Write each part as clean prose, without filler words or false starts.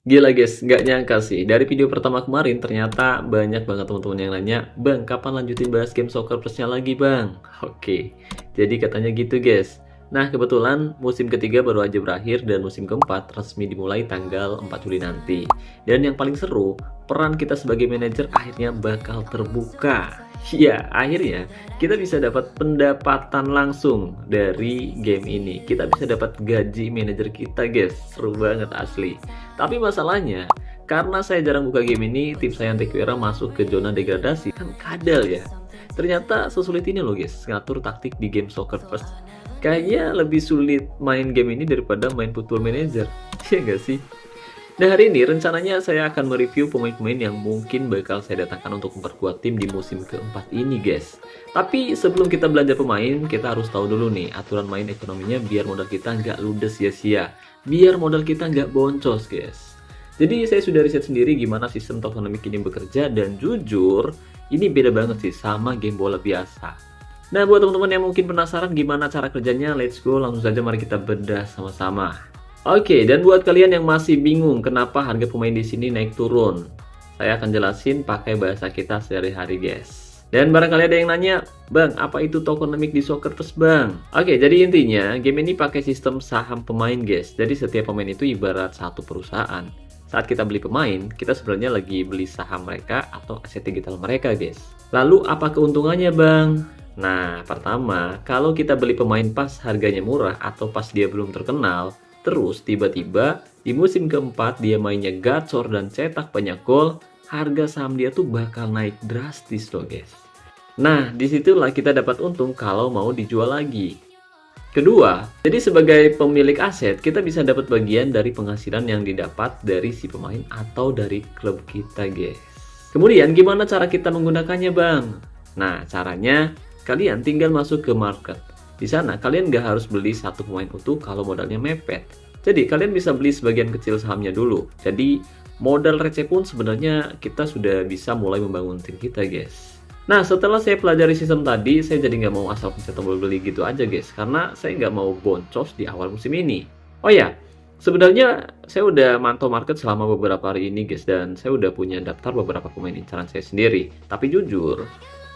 Gila guys, nggak nyangka sih. Dari video pertama kemarin ternyata banyak banget teman-teman yang nanya, "Bang, kapan lanjutin bahas game Soccer Plus-nya lagi, Bang?" Oke, jadi katanya gitu guys. Nah, kebetulan musim ketiga baru aja berakhir dan musim keempat resmi dimulai tanggal 4 Juli nanti. Dan yang paling seru, peran kita sebagai manajer akhirnya bakal terbuka. Iya, akhirnya kita bisa dapat pendapatan langsung dari game ini. Kita bisa dapat gaji manajer kita, guys. Seru banget asli. Tapi masalahnya, karena saya jarang buka game ini, tim saya yang TQRA masuk ke zona degradasi. Kan kadal ya. Ternyata sesulit ini loh guys, ngatur taktik di game Soccer First. Kayaknya lebih sulit main game ini daripada main Football Manager. Iya nggak sih? Nah, hari ini rencananya saya akan mereview pemain-pemain yang mungkin bakal saya datangkan untuk memperkuat tim di musim keempat ini guys. Tapi sebelum kita belanja pemain, kita harus tahu dulu nih aturan main ekonominya biar modal kita nggak ludes sia-sia. Biar modal kita nggak boncos guys. Jadi saya sudah riset sendiri gimana sistem tokenomik ini bekerja dan jujur, ini beda banget sih sama game bola biasa. Nah, buat teman-teman yang mungkin penasaran gimana cara kerjanya, let's go langsung saja mari kita bedah sama-sama. Oke, dan buat kalian yang masih bingung kenapa harga pemain di sini naik turun, saya akan jelasin pakai bahasa kita sehari-hari guys. Dan barangkali ada yang nanya, "Bang, apa itu tokenomik di Soccer Plus, Bang?" Oke, jadi intinya game ini pakai sistem saham pemain guys. Jadi setiap pemain itu ibarat satu perusahaan. Saat kita beli pemain, kita sebenarnya lagi beli saham mereka atau aset digital mereka guys. Lalu apa keuntungannya, Bang? Nah, pertama, kalau kita beli pemain pas harganya murah atau pas dia belum terkenal, terus tiba-tiba di musim keempat dia mainnya gacor dan cetak banyak gol, harga saham dia tuh bakal naik drastis loh guys. Nah, disitulah kita dapat untung kalau mau dijual lagi. Kedua, jadi sebagai pemilik aset, kita bisa dapat bagian dari penghasilan yang didapat dari si pemain atau dari klub kita guys. Kemudian, gimana cara kita menggunakannya, Bang? Nah, caranya kalian tinggal masuk ke market. Di sana kalian nggak harus beli satu pemain utuh kalau modalnya mepet. Jadi kalian bisa beli sebagian kecil sahamnya dulu. Jadi modal receh pun sebenarnya kita sudah bisa mulai membangun tim kita guys. Nah, setelah saya pelajari sistem tadi, saya jadi nggak mau asal pencet tombol beli gitu aja guys. Karena saya nggak mau boncos di awal musim ini. Oh ya, sebenarnya saya udah mantau market selama beberapa hari ini guys. Dan saya udah punya daftar beberapa pemain incaran saya sendiri. Tapi jujur,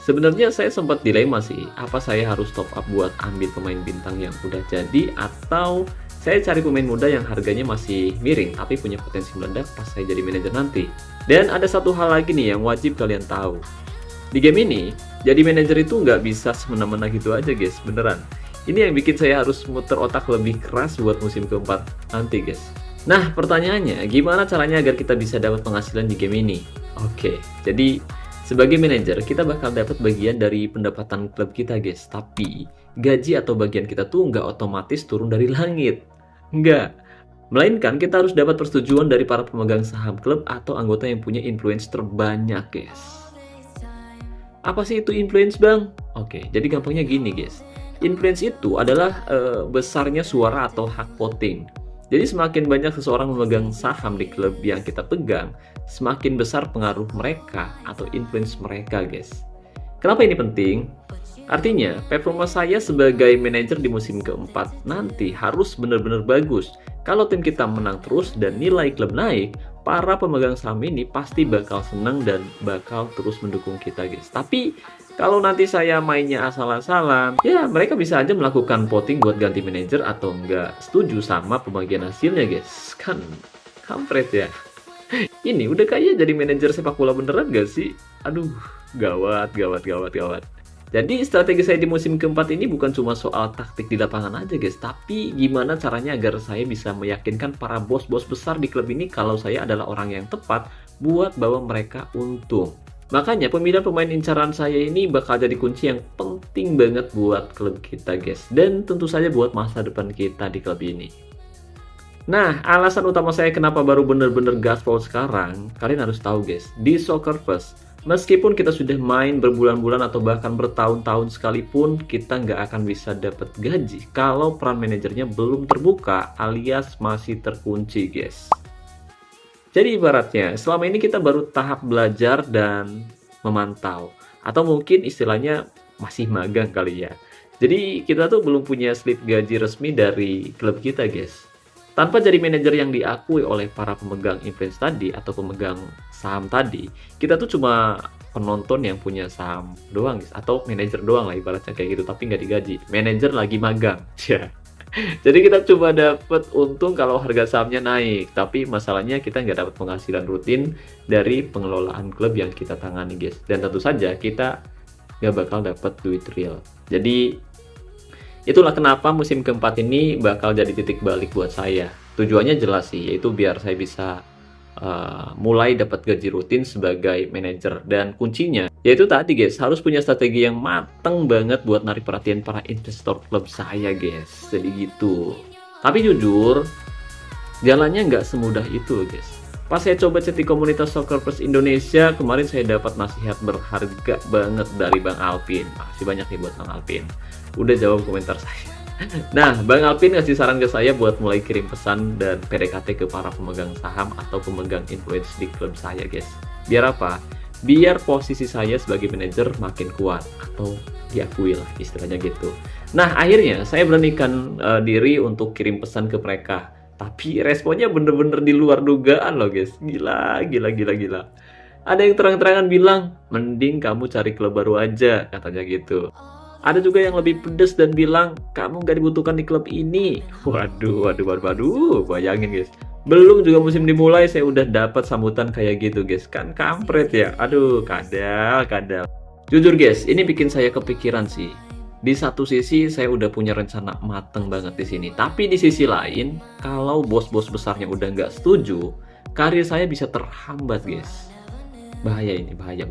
sebenarnya saya sempat dilema sih, apa saya harus top up buat ambil pemain bintang yang udah jadi atau saya cari pemain muda yang harganya masih miring tapi punya potensi meledak pas saya jadi manajer nanti. Dan ada satu hal lagi nih yang wajib kalian tahu. Di game ini, jadi manajer itu nggak bisa semena-mena gitu aja guys, beneran. Ini yang bikin saya harus muter otak lebih keras buat musim keempat nanti guys. Nah, pertanyaannya, gimana caranya agar kita bisa dapat penghasilan di game ini? Oke, jadi sebagai manajer, kita bakal dapat bagian dari pendapatan klub kita guys. Tapi, gaji atau bagian kita tuh nggak otomatis turun dari langit. Nggak. Melainkan, kita harus dapat persetujuan dari para pemegang saham klub atau anggota yang punya influence terbanyak guys. Apa sih itu influence, Bang? Oke, jadi gampangnya gini guys. Influence itu adalah besarnya suara atau hak voting. Jadi semakin banyak seseorang memegang saham di klub yang kita pegang, semakin besar pengaruh mereka atau influence mereka guys. Kenapa ini penting? Artinya, performa saya sebagai manajer di musim keempat nanti harus benar-benar bagus. Kalau tim kita menang terus dan nilai klub naik, para pemegang saham ini pasti bakal senang dan bakal terus mendukung kita guys. Tapi kalau nanti saya mainnya asal-asalan, ya mereka bisa aja melakukan voting buat ganti manajer atau nggak setuju sama pembagian hasilnya guys. Kan kampret ya. Ini udah kayak jadi manajer sepak bola beneran gak sih? Aduh, gawat. Jadi strategi saya di musim keempat ini bukan cuma soal taktik di lapangan aja guys, tapi gimana caranya agar saya bisa meyakinkan para bos-bos besar di klub ini kalau saya adalah orang yang tepat buat bawa mereka untung. Makanya pemilihan pemain incaran saya ini bakal jadi kunci yang penting banget buat klub kita guys, dan tentu saja buat masa depan kita di klub ini. Nah, alasan utama saya kenapa baru bener-bener gaspol sekarang, kalian harus tahu guys, di Soccer Plus, meskipun kita sudah main berbulan-bulan atau bahkan bertahun-tahun sekalipun, kita nggak akan bisa dapat gaji kalau peran manajernya belum terbuka alias masih terkunci guys. Jadi ibaratnya, selama ini kita baru tahap belajar dan memantau. Atau mungkin istilahnya masih magang kali ya. Jadi kita tuh belum punya slip gaji resmi dari klub kita guys. Tanpa jadi manajer yang diakui oleh para pemegang influence tadi atau pemegang saham tadi, kita tuh cuma penonton yang punya saham doang guys, atau manajer doang lah ibaratnya kayak gitu, tapi nggak digaji. Manajer lagi magang. Ya. Jadi kita cuma dapat untung kalau harga sahamnya naik, tapi masalahnya kita nggak dapat penghasilan rutin dari pengelolaan klub yang kita tangani guys. Dan tentu saja kita nggak bakal dapat duit real. Jadi itulah kenapa musim keempat ini bakal jadi titik balik buat saya. Tujuannya jelas sih, yaitu biar saya bisa mulai dapat gaji rutin sebagai manajer. Dan kuncinya yaitu tadi guys, harus punya strategi yang mateng banget buat narik perhatian para investor klub saya guys. Jadi gitu. Tapi jujur, jalannya nggak semudah itu guys. Pas saya coba chat di komunitas Soccer Plus Indonesia, kemarin saya dapat nasihat berharga banget dari Bang Alvin. Makasih banyak nih buat Bang Alvin. Udah jawab komentar saya. Nah, Bang Alvin ngasih saran ke saya buat mulai kirim pesan dan PDKT ke para pemegang saham atau pemegang influence di klub saya guys. Biar apa? Biar posisi saya sebagai manajer makin kuat atau diakui lah istilahnya gitu. Nah, akhirnya saya beranikan diri untuk kirim pesan ke mereka. Tapi responnya bener-bener di luar dugaan loh guys. Gila. Ada yang terang-terangan bilang, mending kamu cari klub baru aja, katanya gitu. Ada juga yang lebih pedes dan bilang, kamu gak dibutuhkan di klub ini. Waduh, bayangin guys. Belum juga musim dimulai, saya udah dapat sambutan kayak gitu guys. Kan kampret ya. Aduh, kadal. Jujur guys, ini bikin saya kepikiran sih. Di satu sisi saya udah punya rencana mateng banget di sini, tapi di sisi lain kalau bos-bos besarnya udah nggak setuju, karir saya bisa terhambat guys. Bahaya ini, bahaya.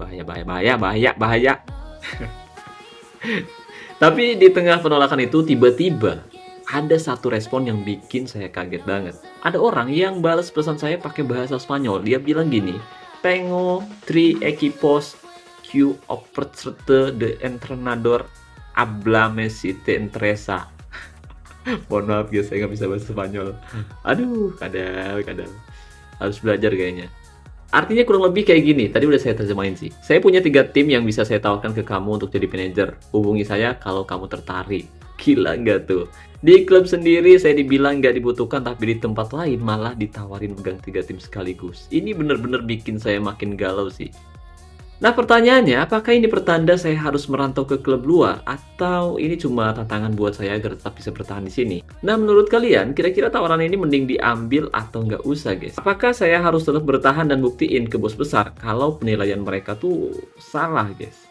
Tapi di tengah penolakan itu tiba-tiba ada satu respon yang bikin saya kaget banget. Ada orang yang balas pesan saya pakai bahasa Spanyol. Dia bilang gini, "Tengo tres equipos que ofrecerte de entrenador. Hablame si te interesa." Mohon maaf guys, saya nggak bisa bahasa Spanyol. Aduh, kadang harus belajar kayaknya. Artinya kurang lebih kayak gini. Tadi udah saya terjemahin sih. Saya punya 3 tim yang bisa saya tawarkan ke kamu untuk jadi manajer. Hubungi saya kalau kamu tertarik. Gila nggak tuh? Di klub sendiri saya dibilang nggak dibutuhkan, tapi di tempat lain malah ditawarin megang 3 tim sekaligus. Ini bener-bener bikin saya makin galau sih. Nah, pertanyaannya, apakah ini pertanda saya harus merantau ke klub luar atau ini cuma tantangan buat saya agar tetap bisa bertahan di sini? Nah, menurut kalian, kira-kira tawaran ini mending diambil atau nggak usah, guys? Apakah saya harus tetap bertahan dan buktiin ke bos besar kalau penilaian mereka tuh salah, guys?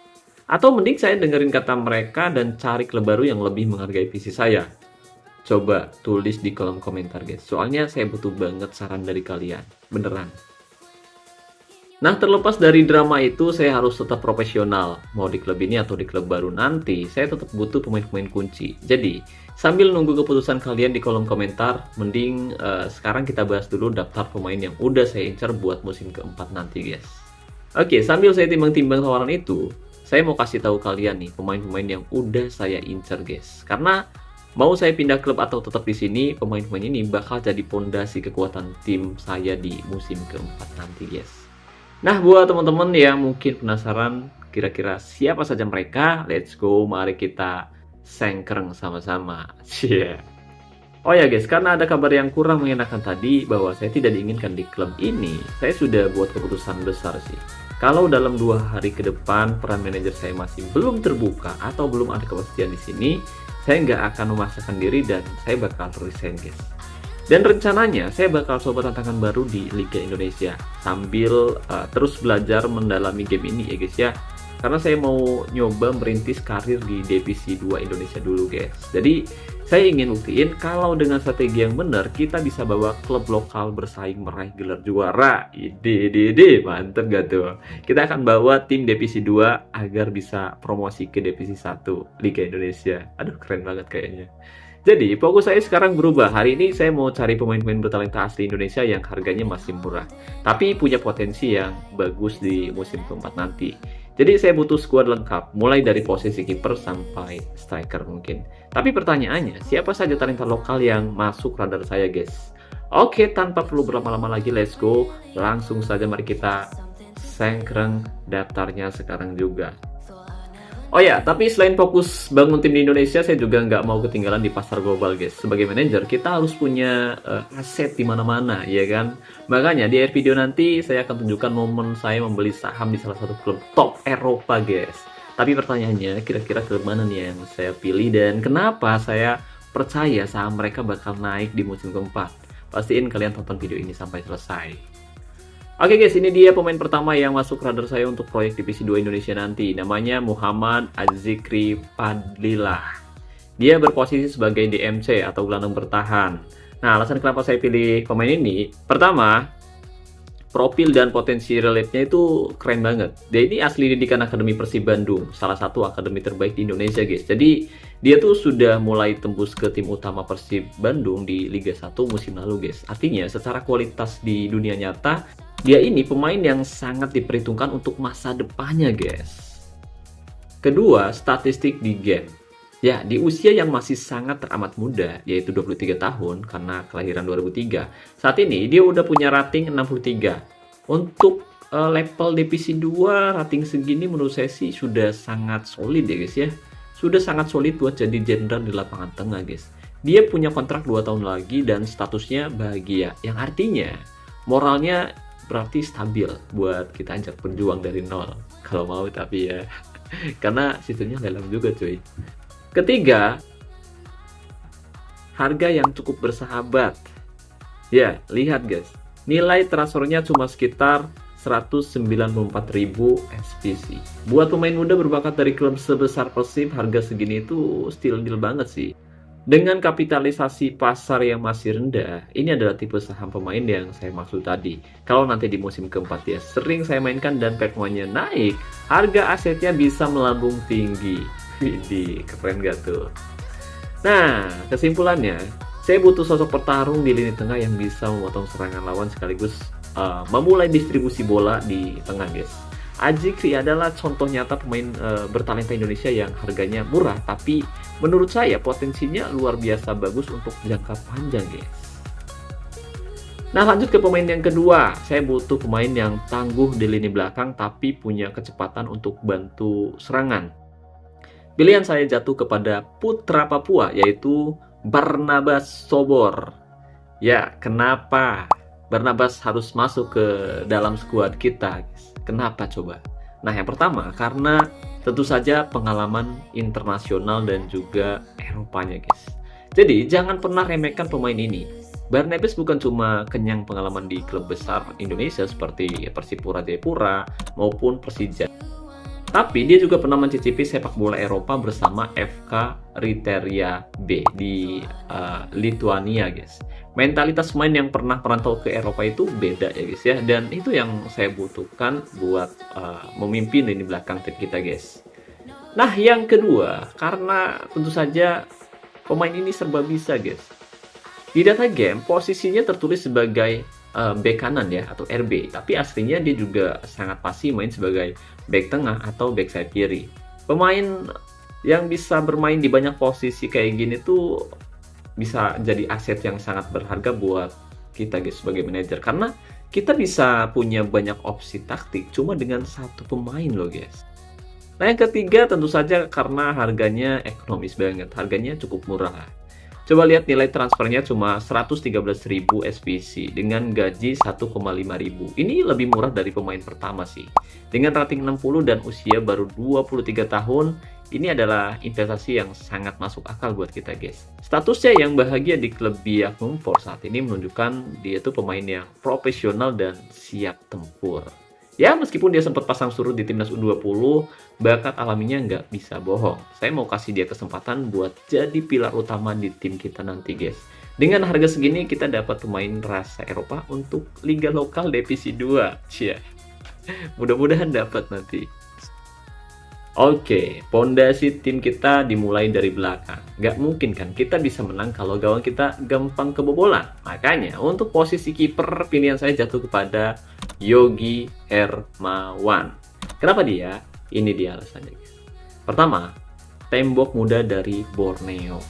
Atau mending saya dengerin kata mereka dan cari klub baru yang lebih menghargai visi saya? Coba tulis di kolom komentar, guys. Soalnya saya butuh banget saran dari kalian. Beneran. Nah, terlepas dari drama itu, saya harus tetap profesional. Mau di klub ini atau di klub baru nanti, saya tetap butuh pemain-pemain kunci. Jadi, sambil nunggu keputusan kalian di kolom komentar, mending sekarang kita bahas dulu daftar pemain yang udah saya incar buat musim keempat nanti, guys. Oke, sambil saya timbang-timbang tawaran itu, saya mau kasih tahu kalian nih, pemain-pemain yang udah saya incar, guys. Karena mau saya pindah klub atau tetap di sini, pemain-pemain ini bakal jadi pondasi kekuatan tim saya di musim keempat nanti, guys. Nah, buat teman-teman yang mungkin penasaran kira-kira siapa saja mereka, let's go, mari kita sengkreng sama-sama. Yeah. Oh ya guys, karena ada kabar yang kurang mengenakan tadi bahwa saya tidak diinginkan di klub ini, saya sudah buat keputusan besar sih. Kalau dalam 2 hari ke depan peran manajer saya masih belum terbuka atau belum ada kepastian di sini, saya nggak akan memaksakan diri dan saya bakal resign guys. Dan rencananya saya bakal coba tantangan baru di Liga Indonesia sambil terus belajar mendalami game ini ya guys ya. Karena saya mau nyoba merintis karir di Divisi 2 Indonesia dulu guys. Jadi saya ingin buktiin kalau dengan strategi yang benar kita bisa bawa klub lokal bersaing meraih gelar juara. Ide, mantep gak tuh? Kita akan bawa tim Divisi 2 agar bisa promosi ke Divisi 1 Liga Indonesia. Aduh, keren banget kayaknya. Jadi, fokus saya sekarang berubah. Hari ini saya mau cari pemain-pemain bertalenta asli Indonesia yang harganya masih murah, tapi punya potensi yang bagus di musim keempat nanti. Jadi, saya butuh skuad lengkap, mulai dari posisi kiper sampai striker mungkin. Tapi pertanyaannya, siapa saja talenta lokal yang masuk radar saya, guys? Oke, tanpa perlu berlama-lama lagi, let's go. Langsung saja mari kita sengkreng daftarnya sekarang juga. Oh ya, tapi selain fokus bangun tim di Indonesia, saya juga nggak mau ketinggalan di pasar global, guys. Sebagai manajer, kita harus punya aset di mana-mana, ya kan? Makanya di akhir video nanti saya akan tunjukkan momen saya membeli saham di salah satu klub top Eropa, guys. Tapi pertanyaannya, kira-kira klub mana nih yang saya pilih dan kenapa saya percaya saham mereka bakal naik di musim keempat? Pastiin kalian tonton video ini sampai selesai. Oke guys, ini dia pemain pertama yang masuk radar saya untuk proyek Divisi 2 Indonesia nanti. Namanya Muhammad Adzikri Fadlilah. Dia berposisi sebagai DMC atau gelandang bertahan. Nah, alasan kenapa saya pilih pemain ini, pertama, profil dan potensi reliefnya itu keren banget. Dia ini asli didikan Akademi Persib Bandung, salah satu akademi terbaik di Indonesia, guys. Jadi, dia tuh sudah mulai tembus ke tim utama Persib Bandung di Liga 1 musim lalu, guys. Artinya, secara kualitas di dunia nyata, dia ini pemain yang sangat diperhitungkan untuk masa depannya, guys. Kedua, statistik di game. Ya, di usia yang masih sangat teramat muda, yaitu 23 tahun, karena kelahiran 2003. Saat ini, dia udah punya rating 63. Untuk level divisi 2, rating segini menurut saya sih sudah sangat solid ya, guys ya. Sudah sangat solid buat jadi jenderal di lapangan tengah, guys. Dia punya kontrak 2 tahun lagi dan statusnya bahagia. Yang artinya, moralnya berarti stabil buat kita ajak berjuang dari nol kalau mau, tapi ya karena sistemnya lelang juga cuy. Ketiga, harga yang cukup bersahabat. Ya, lihat guys, nilai transfernya cuma sekitar 194.000 SPC. Buat pemain muda berbakat dari klub sebesar Persib, harga segini itu still deal banget sih. Dengan kapitalisasi pasar yang masih rendah, ini adalah tipe saham pemain yang saya maksud tadi. Kalau nanti di musim keempat ya sering saya mainkan dan performanya naik, harga asetnya bisa melambung tinggi. Widih, keren gak tuh? Nah, kesimpulannya, saya butuh sosok petarung di lini tengah yang bisa memotong serangan lawan sekaligus memulai distribusi bola di tengah, guys. Adzikri adalah contoh nyata pemain bertalenta Indonesia yang harganya murah, tapi menurut saya potensinya luar biasa bagus untuk jangka panjang, guys. Nah, lanjut ke pemain yang kedua. Saya butuh pemain yang tangguh di lini belakang, tapi punya kecepatan untuk bantu serangan. Pilihan saya jatuh kepada putra Papua, yaitu Barnabas Sobor. Ya, kenapa Barnabas harus masuk ke dalam skuad kita, guys? Kenapa coba? Nah, yang pertama karena tentu saja pengalaman internasional dan juga Eropanya, guys. Jadi jangan pernah remehkan pemain ini. Barnabas bukan cuma kenyang pengalaman di klub besar Indonesia seperti Persipura Jayapura maupun Persija, tapi dia juga pernah mencicipi sepak bola Eropa bersama FK Riteria B di Lituania, guys. Mentalitas pemain yang pernah perantau ke Eropa itu beda ya, guys ya. Dan itu yang saya butuhkan buat memimpin lini belakang tim kita, guys. Nah, yang kedua, karena tentu saja pemain ini serba bisa, guys. Di data game, posisinya tertulis sebagai back kanan ya, atau RB. Tapi aslinya dia juga sangat pasti main sebagai back tengah atau back sayap kiri. Pemain yang bisa bermain di banyak posisi kayak gini tuh bisa jadi aset yang sangat berharga buat kita, guys, sebagai manajer. Karena kita bisa punya banyak opsi taktik cuma dengan satu pemain loh, guys. Nah, yang ketiga tentu saja karena harganya ekonomis banget. Harganya cukup murah. Coba lihat nilai transfernya cuma 113.000 SPC dengan gaji 1,5 ribu. Ini lebih murah dari pemain pertama sih. Dengan rating 60 dan usia baru 23 tahun, ini adalah investasi yang sangat masuk akal buat kita, guys. Statusnya yang bahagia di klub Biak Numfor saat ini menunjukkan dia tuh pemain yang profesional dan siap tempur. Ya, meskipun dia sempat pasang surut di timnas U20, bakat alaminya nggak bisa bohong. Saya mau kasih dia kesempatan buat jadi pilar utama di tim kita nanti, guys. Dengan harga segini, kita dapat pemain rasa Eropa untuk liga lokal divisi 2. Cia. Mudah-mudahan dapat nanti. Oke, pondasi tim kita dimulai dari belakang. Nggak mungkin kan kita bisa menang kalau gawang kita gampang kebobolan. Makanya, untuk posisi kiper, pilihan saya jatuh kepada Yogi Hermawan. Kenapa dia? Ini dia alasannya, guys. Pertama, tembok muda dari Borneo.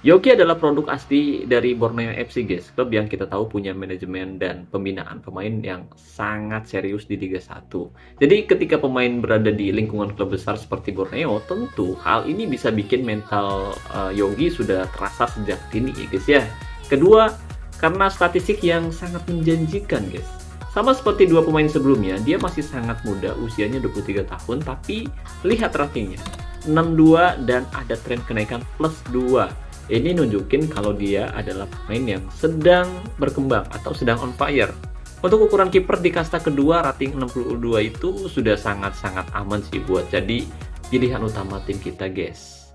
Yogi adalah produk asli dari Borneo FC guys, klub yang kita tahu punya manajemen dan pembinaan pemain yang sangat serius di Liga 1. Jadi ketika pemain berada di lingkungan klub besar seperti Borneo, tentu hal ini bisa bikin mental Yogi sudah terasa sejak dini ya guys ya. Kedua, karena statistik yang sangat menjanjikan guys. Sama seperti dua pemain sebelumnya, dia masih sangat muda, usianya 23 tahun, tapi lihat ratingnya, 62 dan ada tren kenaikan plus 2. Ini nunjukin kalau dia adalah pemain yang sedang berkembang atau sedang on fire. Untuk ukuran kiper di kasta kedua, rating 62 itu sudah sangat-sangat aman sih buat jadi pilihan utama tim kita guys.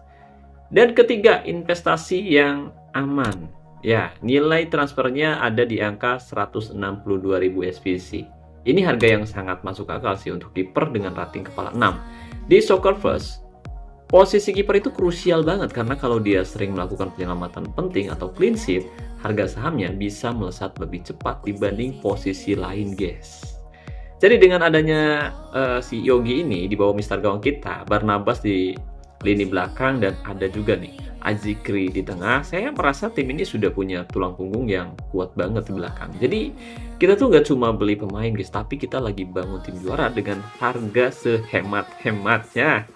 Dan ketiga, investasi yang aman. Ya, nilai transfernya ada di angka 162.000 SPC. Ini harga yang sangat masuk akal sih untuk kiper dengan rating kepala 6. Di Soccer First, posisi kiper itu krusial banget karena kalau dia sering melakukan penyelamatan penting atau clean sheet, harga sahamnya bisa melesat lebih cepat dibanding posisi lain, guys. Jadi dengan adanya si Yogi ini di bawah Mister Gawang kita, Barnabas di lini belakang dan ada juga nih Azikri di tengah, saya merasa tim ini sudah punya tulang punggung yang kuat banget di belakang. Jadi kita tuh nggak cuma beli pemain guys, tapi kita lagi bangun tim juara dengan harga sehemat-hematnya.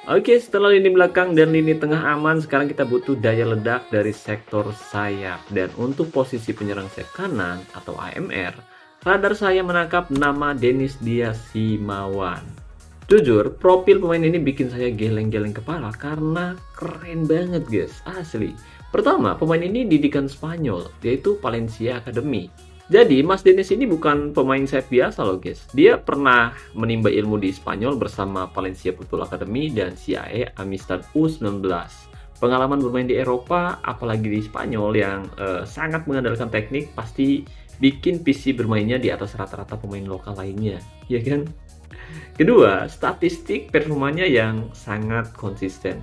Oke, setelah lini belakang dan lini tengah aman, sekarang kita butuh daya ledak dari sektor sayap. Dan untuk posisi penyerang sayap kanan atau AMR, radar saya menangkap nama Denis Diaz Simawan. Jujur, profil pemain ini bikin saya geleng-geleng kepala karena keren banget guys, asli. Pertama, pemain ini didikan Spanyol, yaitu Valencia Academy. Jadi, Mas Denis ini bukan pemain sayap biasa loh guys. Dia pernah menimba ilmu di Spanyol bersama Valencia Football Academy dan CAE Amistad U19. Pengalaman bermain di Eropa, apalagi di Spanyol yang sangat mengandalkan teknik, pasti bikin visi bermainnya di atas rata-rata pemain lokal lainnya, ya kan? Kedua, statistik performanya yang sangat konsisten.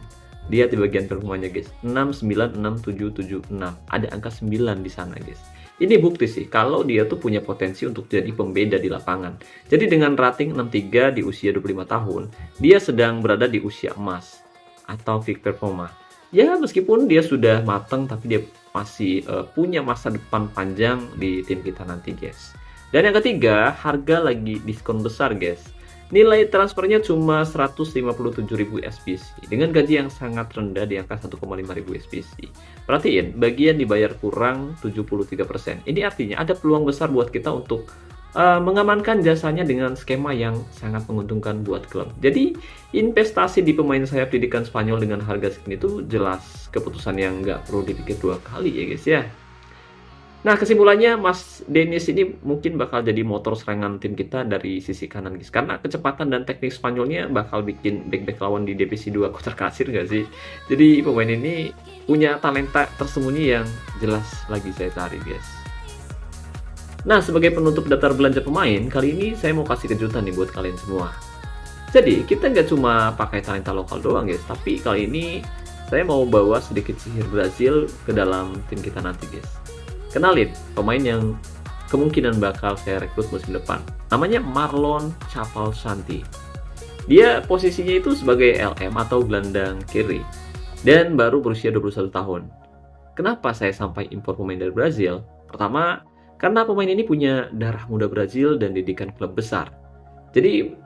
Lihat di bagian performanya guys, 6967776. Ada angka 9 di sana guys. Ini bukti sih kalau dia tuh punya potensi untuk jadi pembeda di lapangan. Jadi dengan rating 63 di usia 25 tahun, dia sedang berada di usia emas atau peak performa. Ya meskipun dia sudah matang, tapi dia masih punya masa depan panjang di tim kita nanti guys. Dan yang ketiga, harga lagi diskon besar guys. Nilai transfernya cuma 157.000 SPC dengan gaji yang sangat rendah di angka 1,5 ribu SPC. Perhatiin, bagian dibayar kurang 73%. Ini artinya ada peluang besar buat kita untuk mengamankan jasanya dengan skema yang sangat menguntungkan buat klub. Jadi, investasi di pemain sayap didikan Spanyol dengan harga segini itu jelas keputusan yang nggak perlu dipikir dua kali ya guys ya. Nah, kesimpulannya Mas Denis ini mungkin bakal jadi motor serangan tim kita dari sisi kanan guys. Karena kecepatan dan teknik Spanyolnya bakal bikin back-back lawan di divisi 2 kotor kasir nggak sih? Jadi pemain ini punya talenta tersembunyi yang jelas lagi saya cari guys. Nah, sebagai penutup daftar belanja pemain, kali ini saya mau kasih kejutan nih buat kalian semua. Jadi, kita nggak cuma pakai talenta lokal doang guys, tapi kali ini saya mau bawa sedikit sihir Brazil ke dalam tim kita nanti guys. Kenalin pemain yang kemungkinan bakal saya rekrut musim depan. Namanya Marlon Capalsanti. Dia posisinya itu sebagai LM atau gelandang kiri dan baru berusia 21 tahun. Kenapa saya sampai impor pemain dari Brazil? Pertama, karena pemain ini punya darah muda Brazil dan didikan klub besar. Jadi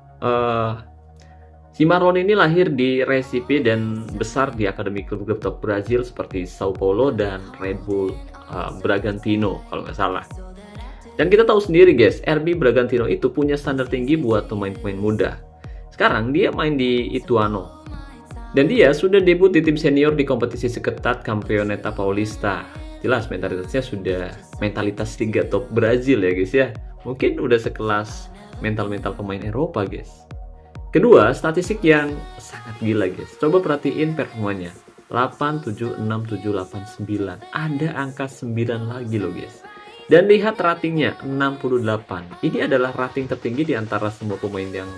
si Marlon ini lahir di Recife dan besar di akademi klub-klub top Brazil seperti Sao Paulo dan Red Bull Bragantino kalau nggak salah. Dan kita tahu sendiri guys, RB Bragantino itu punya standar tinggi buat pemain-pemain muda. Sekarang dia main di Ituano. Dan dia sudah debut di tim senior di kompetisi seketat Campeonato Paulista. Jelas mentalitasnya sudah mentalitas liga top Brazil ya guys ya. Mungkin udah sekelas mental-mental pemain Eropa guys. Kedua, statistik yang sangat gila guys. Coba perhatiin performanya. 8, 7, 6, 7, 8, 9. Ada angka 9 lagi loh guys. Dan lihat ratingnya 68. Ini adalah rating tertinggi di antara semua pemain yang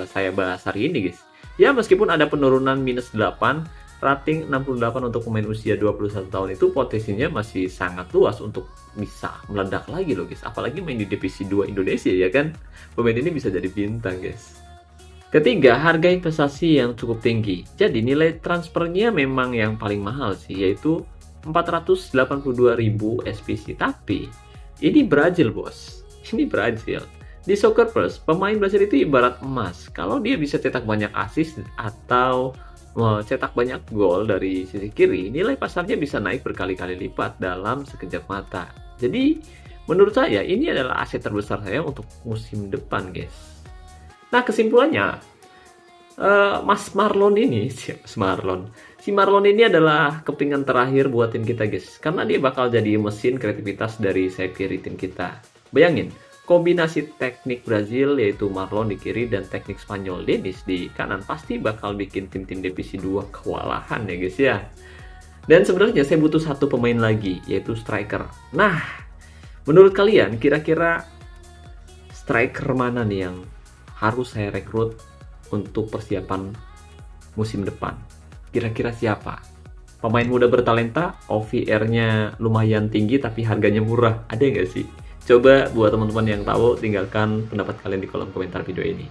saya bahas hari ini guys. Ya meskipun ada penurunan minus 8, rating 68 untuk pemain usia 21 tahun itu potensinya masih sangat luas untuk bisa meledak lagi loh guys. Apalagi main di divisi 2 Indonesia ya kan. Pemain ini bisa jadi bintang guys. Ketiga, harga investasi yang cukup tinggi. Jadi nilai transfernya memang yang paling mahal sih, yaitu 482.000 SPC. Tapi ini Brazil, bos. Ini Brazil. Di Soccer Plus, pemain Brazil itu ibarat emas. Kalau dia bisa cetak banyak assist atau cetak banyak gol dari sisi kiri, nilai pasarnya bisa naik berkali-kali lipat dalam sekejap mata. Jadi, menurut saya ini adalah aset terbesar saya untuk musim depan, guys. Nah, kesimpulannya, Mas Marlon ini, si Marlon ini adalah kepingan terakhir buat tim kita, guys. Karena dia bakal jadi mesin kreativitas dari sayap kiri tim kita. Bayangin, kombinasi teknik Brazil yaitu Marlon di kiri dan teknik Spanyol Dennis di kanan pasti bakal bikin tim-tim divisi 2 kewalahan ya, guys ya. Dan sebenarnya saya butuh satu pemain lagi, yaitu striker. Nah, menurut kalian kira-kira striker mana nih yang harus saya rekrut untuk persiapan musim depan? Kira-kira siapa? Pemain muda bertalenta, OVR-nya lumayan tinggi tapi harganya murah. Ada nggak sih? Coba buat teman-teman yang tahu, tinggalkan pendapat kalian di kolom komentar video ini.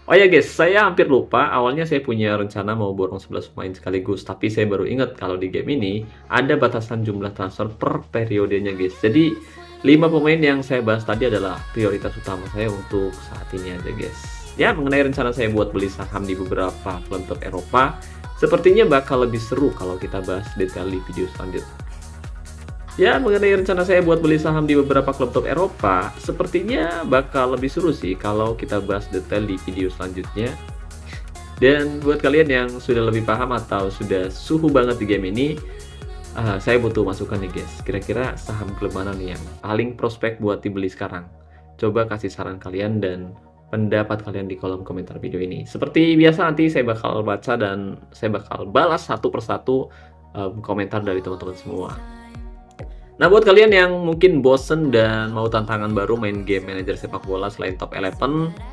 Oh ya guys, saya hampir lupa. Awalnya saya punya rencana mau borong 11 pemain sekaligus, tapi saya baru ingat kalau di game ini ada batasan jumlah transfer per periodenya, guys. Jadi 5 pemain yang saya bahas tadi adalah prioritas utama saya untuk saat ini aja, guys. Ya, mengenai rencana saya buat beli saham di beberapa klub top Eropa, sepertinya bakal lebih seru kalau kita bahas detail di video selanjutnya. Ya, mengenai rencana saya buat beli saham di beberapa klub top Eropa, sepertinya bakal lebih seru sih kalau kita bahas detail di video selanjutnya. Dan buat kalian yang sudah lebih paham atau sudah suhu banget di game ini, saya butuh masukan nih, guys. Kira-kira saham klub mana nih yang paling prospek buat dibeli sekarang? Coba kasih saran kalian dan pendapat kalian di kolom komentar video ini. Seperti biasa nanti saya bakal baca dan saya bakal balas satu persatu komentar dari teman-teman semua. Nah, buat kalian yang mungkin bosen dan mau tantangan baru main game manajer sepak bola selain Top 11,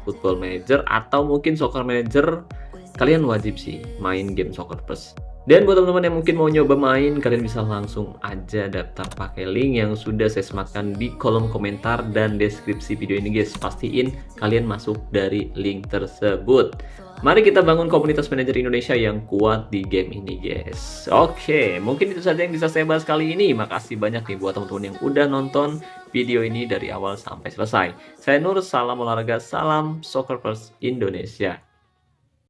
Football Manager, atau mungkin Soccer Manager, kalian wajib sih main game Soccer Plus. Dan buat teman-teman yang mungkin mau nyoba main, kalian bisa langsung aja daftar pakai link yang sudah saya sematkan di kolom komentar dan deskripsi video ini, guys. Pastiin kalian masuk dari link tersebut. Mari kita bangun komunitas manajer Indonesia yang kuat di game ini, guys. Oke, mungkin itu saja yang bisa saya bahas kali ini. Makasih banyak nih buat teman-teman yang udah nonton video ini dari awal sampai selesai. Saya Nur, salam olahraga, salam Soccer Plus Indonesia.